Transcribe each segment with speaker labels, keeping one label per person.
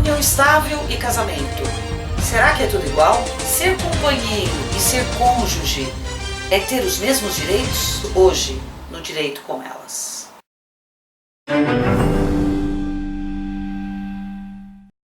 Speaker 1: União estável e casamento. Será que é tudo igual? Ser companheiro e ser cônjuge é ter os mesmos direitos? Hoje, no Direito com Elas.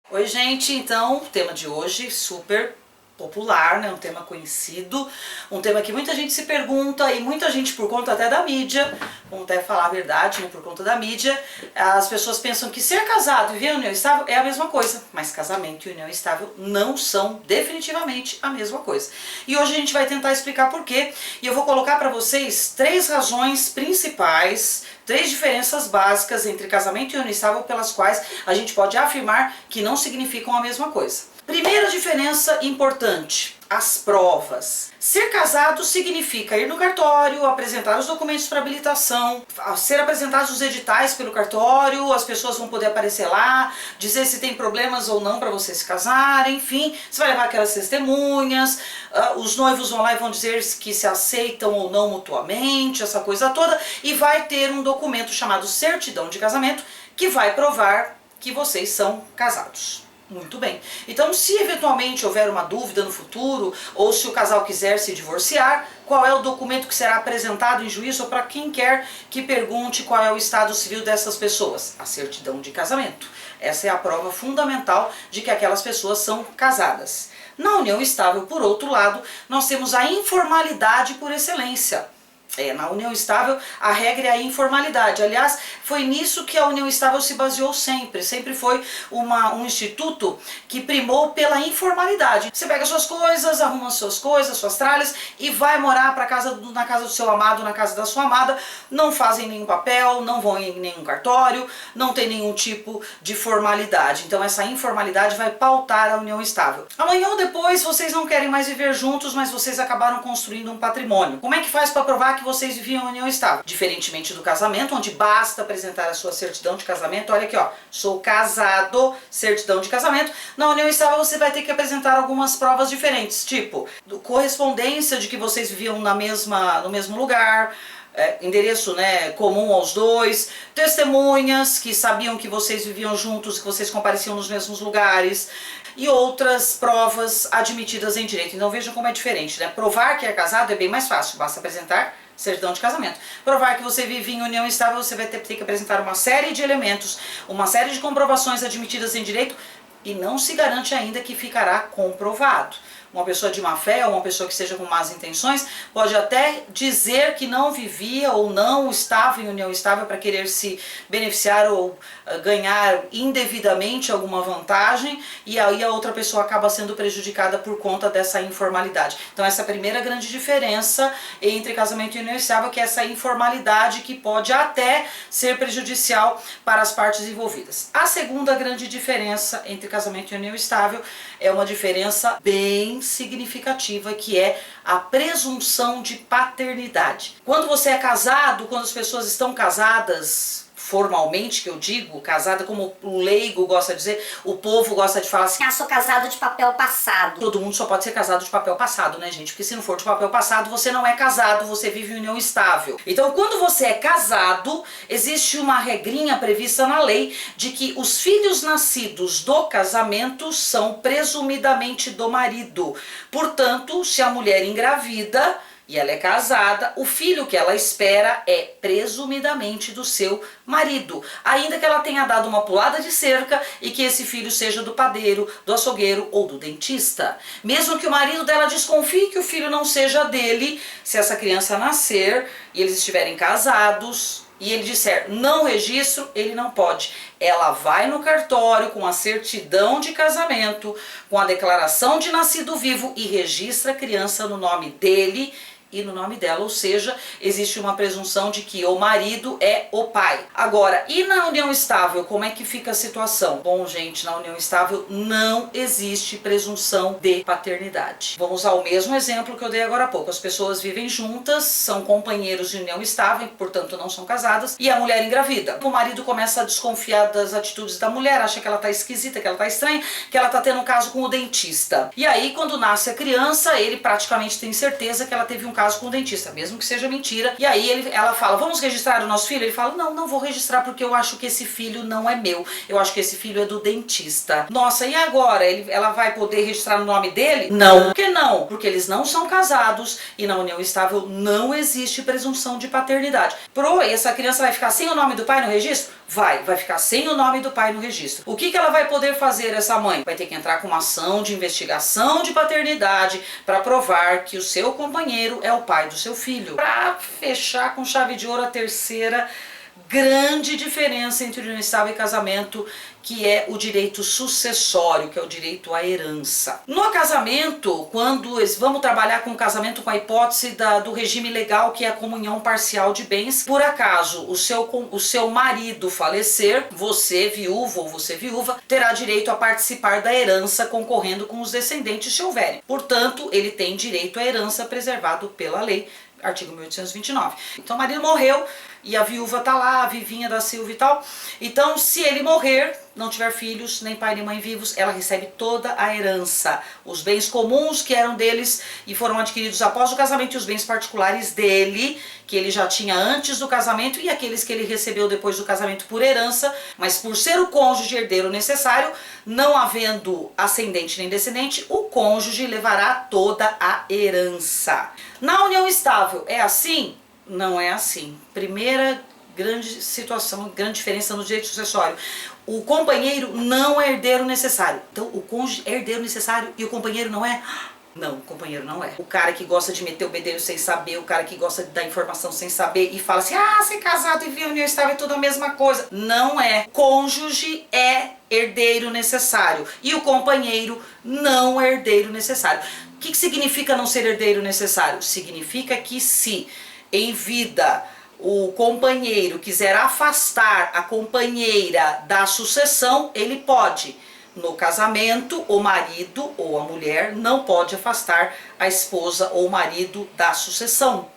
Speaker 1: Oi, gente, então, o tema de hoje super popular, né? Um tema conhecido, um tema que muita gente se pergunta e muita gente, por conta até da mídia, vamos até falar a verdade, né? Por conta da mídia, as pessoas pensam que ser casado e viver em união estável é a mesma coisa, mas casamento e união estável não são definitivamente a mesma coisa. E hoje a gente vai tentar explicar por quê, e eu vou colocar para vocês 3 razões principais, 3 diferenças básicas entre casamento e união estável pelas quais a gente pode afirmar que não significam a mesma coisa. Primeira diferença importante, as provas. Ser casado significa ir no cartório, apresentar os documentos para habilitação, ser apresentados os editais pelo cartório, as pessoas vão poder aparecer lá, dizer se tem problemas ou não para você se casar, enfim, você vai levar aquelas testemunhas, os noivos vão lá e vão dizer que se aceitam ou não mutuamente, essa coisa toda, e vai ter um documento chamado certidão de casamento que vai provar que vocês são casados. Muito bem. Então, se eventualmente houver uma dúvida no futuro, ou se o casal quiser se divorciar, qual é o documento que será apresentado em juízo ou para quem quer que pergunte qual é o estado civil dessas pessoas? A certidão de casamento. Essa é a prova fundamental de que aquelas pessoas são casadas. Na união estável, por outro lado, nós temos a informalidade por excelência. Na união estável, a regra é a informalidade. Aliás, foi nisso que a união estável se baseou sempre. Sempre foi um instituto que primou pela informalidade. Você pega suas coisas, arruma suas coisas, suas tralhas e vai morar na casa do seu amado, na casa da sua amada. Não fazem nenhum papel, não vão em nenhum cartório, não tem nenhum tipo de formalidade. Então essa informalidade vai pautar a união estável. Amanhã ou depois vocês não querem mais viver juntos, mas vocês acabaram construindo um patrimônio. Como é que faz para provar que vocês viviam em união estável? Diferentemente do casamento, onde basta apresentar a sua certidão de casamento, olha aqui ó, sou casado, certidão de casamento. Na união estável você vai ter que apresentar algumas provas diferentes, tipo, correspondência de que vocês viviam no mesmo lugar, endereço, né, comum aos dois, testemunhas que sabiam que vocês viviam juntos, que vocês compareciam nos mesmos lugares, e outras provas admitidas em direito. Então vejam como é diferente, né? Provar que é casado é bem mais fácil, basta apresentar certidão de casamento. Provar que você vive em união estável, você vai ter que apresentar uma série de elementos, uma série de comprovações admitidas em direito, e não se garante ainda que ficará comprovado. Uma pessoa de má fé ou uma pessoa que esteja com más intenções pode até dizer que não vivia ou não estava em união estável para querer se beneficiar ou ganhar indevidamente alguma vantagem, e aí a outra pessoa acaba sendo prejudicada por conta dessa informalidade. Então essa é a primeira grande diferença entre casamento e união estável, que é essa informalidade que pode até ser prejudicial para as partes envolvidas. A segunda grande diferença entre casamento e união estável é uma diferença bem significativa, que é a presunção de paternidade. Quando você é casado, quando as pessoas estão casadas formalmente, que eu digo, casada como o leigo gosta de dizer, o povo gosta de falar assim,
Speaker 2: sou casado de papel passado.
Speaker 1: Todo mundo só pode ser casado de papel passado, né, gente? Porque se não for de papel passado, você não é casado, você vive em união estável. Então, quando você é casado, existe uma regrinha prevista na lei de que os filhos nascidos do casamento são presumidamente do marido. Portanto, se a mulher engravida e ela é casada, o filho que ela espera é presumidamente do seu marido, ainda que ela tenha dado uma pulada de cerca e que esse filho seja do padeiro, do açougueiro ou do dentista. Mesmo que o marido dela desconfie que o filho não seja dele, se essa criança nascer e eles estiverem casados e ele disser não registro, ele não pode. Ela vai no cartório com a certidão de casamento, com a declaração de nascido vivo e registra a criança no nome dele e no nome dela, ou seja, existe uma presunção de que o marido é o pai. Agora, e na união estável, como é que fica a situação? Bom, gente, na união estável não existe presunção de paternidade. Vamos usar o mesmo exemplo que eu dei agora há pouco. As pessoas vivem juntas, são companheiros de união estável, portanto não são casadas, e a mulher engravida. O marido começa a desconfiar das atitudes da mulher, acha que ela tá esquisita, que ela tá estranha, que ela tá tendo um caso com o dentista. E aí, quando nasce a criança, ele praticamente tem certeza que ela teve um caso com o dentista, mesmo que seja mentira. E aí ela fala, vamos registrar o nosso filho? Ele fala, não, não vou registrar porque eu acho que esse filho não é meu. Eu acho que esse filho é do dentista. Nossa, e agora? Ela vai poder registrar o nome dele? Não. Por que não? Porque eles não são casados e na união estável não existe presunção de paternidade. Essa criança vai ficar sem o nome do pai no registro? Vai ficar sem o nome do pai no registro. O que ela vai poder fazer, essa mãe? Vai ter que entrar com uma ação de investigação de paternidade para provar que o seu companheiro é o pai do seu filho. Para fechar com chave de ouro a terceira grande diferença entre união estável e casamento, que é o direito sucessório, que é o direito à herança. No casamento, vamos trabalhar com o casamento com a hipótese do regime legal, que é a comunhão parcial de bens. Por acaso o seu marido falecer, você viúvo ou você viúva terá direito a participar da herança concorrendo com os descendentes se houverem. Portanto, ele tem direito à herança preservado pela lei, artigo 1829. Então o marido morreu e a viúva tá lá, a Vivinha da Silva e tal. Então, se ele morrer, não tiver filhos, nem pai nem mãe vivos, ela recebe toda a herança. Os bens comuns que eram deles e foram adquiridos após o casamento e os bens particulares dele, que ele já tinha antes do casamento, e aqueles que ele recebeu depois do casamento por herança, mas por ser o cônjuge herdeiro necessário, não havendo ascendente nem descendente, o cônjuge levará toda a herança. Na união estável é assim? Não é assim. Primeira grande situação, grande diferença no direito sucessório. O companheiro não é herdeiro necessário. Então o cônjuge é herdeiro necessário e o companheiro não é? Não, o companheiro não é. O cara que gosta de meter o bedelho sem saber, o cara que gosta de dar informação sem saber e fala assim, ser casado e vir união estável é tudo a mesma coisa. Não é. Cônjuge é herdeiro necessário e o companheiro não é herdeiro necessário. O que significa não ser herdeiro necessário? Significa que se em vida o companheiro quiser afastar a companheira da sucessão, ele pode. No casamento, o marido ou a mulher não pode afastar a esposa ou o marido da sucessão,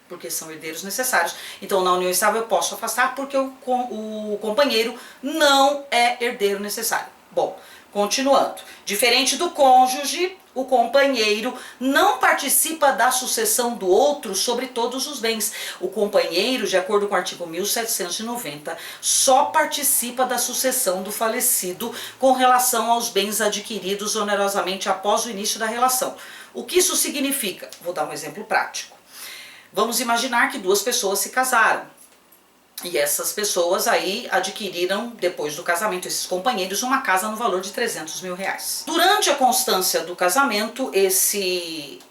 Speaker 1: porque são herdeiros necessários. Então, na união estável eu posso afastar porque o companheiro não é herdeiro necessário. Bom, continuando. Diferente do cônjuge, o companheiro não participa da sucessão do outro sobre todos os bens. O companheiro, de acordo com o artigo 1790, só participa da sucessão do falecido com relação aos bens adquiridos onerosamente após o início da relação. O que isso significa? Vou dar um exemplo prático. Vamos imaginar que duas pessoas se casaram. E essas pessoas aí adquiriram, depois do casamento, esses companheiros, uma casa no valor de 300 mil reais. Durante a constância do casamento, esse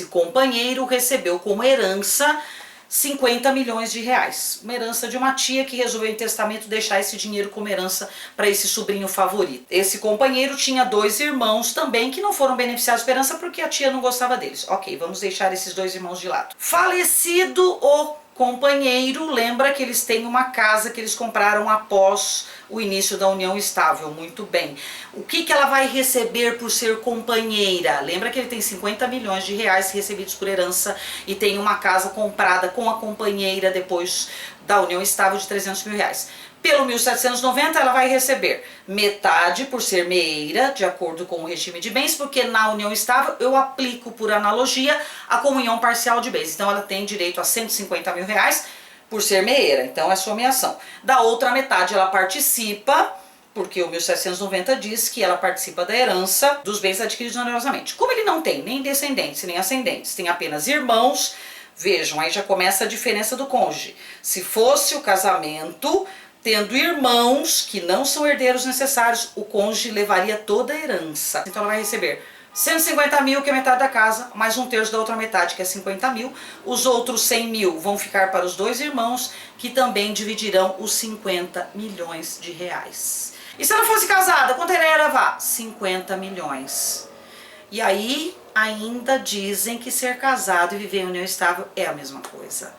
Speaker 1: companheiro recebeu como herança 50 milhões de reais. Uma herança de uma tia que resolveu em testamento deixar esse dinheiro como herança para esse sobrinho favorito. Esse companheiro tinha 2 irmãos também que não foram beneficiados pela herança porque a tia não gostava deles. Ok, vamos deixar esses 2 irmãos de lado. Falecido o companheiro, lembra que eles têm uma casa que eles compraram após o início da união estável. Muito bem. O que ela vai receber por ser companheira? Lembra que ele tem 50 milhões de reais recebidos por herança e tem uma casa comprada com a companheira depois da união estável de 300 mil reais. Pelo 1790 ela vai receber metade por ser meeira, de acordo com o regime de bens, porque na união estável eu aplico por analogia a comunhão parcial de bens. Então ela tem direito a 150 mil reais por ser meeira, então é sua meação. Da outra metade ela participa, porque o 1790 diz que ela participa da herança dos bens adquiridos onerosamente. Como ele não tem nem descendentes nem ascendentes, tem apenas irmãos, vejam, aí já começa a diferença do cônjuge. Se fosse o casamento, tendo irmãos que não são herdeiros necessários, o cônjuge levaria toda a herança. Então ela vai receber 150 mil, que é metade da casa, mais 1/3 da outra metade, que é 50 mil. Os outros 100 mil vão ficar para os 2 irmãos, que também dividirão os 50 milhões de reais. E se ela fosse casada, quanto ela ia levar? 50 milhões. E aí ainda dizem que ser casado e viver em união estável é a mesma coisa.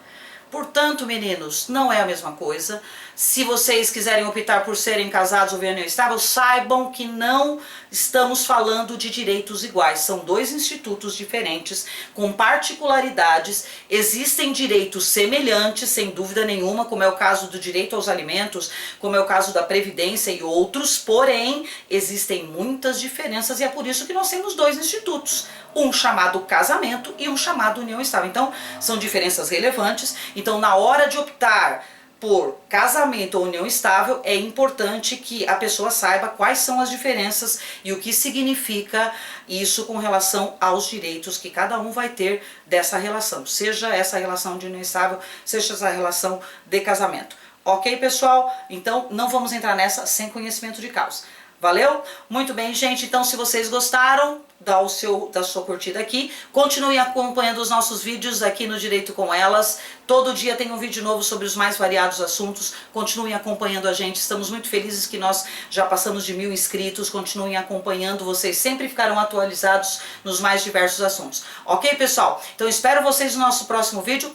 Speaker 1: Portanto, meninos, não é a mesma coisa. Se vocês quiserem optar por serem casados ou união estável, saibam que não estamos falando de direitos iguais. São dois institutos diferentes, com particularidades. Existem direitos semelhantes, sem dúvida nenhuma, como é o caso do direito aos alimentos, como é o caso da previdência e outros, porém, existem muitas diferenças e é por isso que nós temos dois institutos. Um chamado casamento e um chamado união estável. Então, são diferenças relevantes. Então, na hora de optar por casamento ou união estável, é importante que a pessoa saiba quais são as diferenças e o que significa isso com relação aos direitos que cada um vai ter dessa relação, seja essa relação de união estável, seja essa relação de casamento. Ok, pessoal? Então, não vamos entrar nessa sem conhecimento de causa. Valeu? Muito bem, gente. Então, se vocês gostaram, dá sua curtida aqui. Continuem acompanhando os nossos vídeos aqui no Direito com Elas. Todo dia tem um vídeo novo sobre os mais variados assuntos. Continuem acompanhando a gente. Estamos muito felizes que nós já passamos de 1000 inscritos. Continuem acompanhando. Vocês sempre ficarão atualizados nos mais diversos assuntos. Ok, pessoal? Então, espero vocês no nosso próximo vídeo.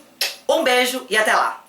Speaker 1: Um beijo e até lá!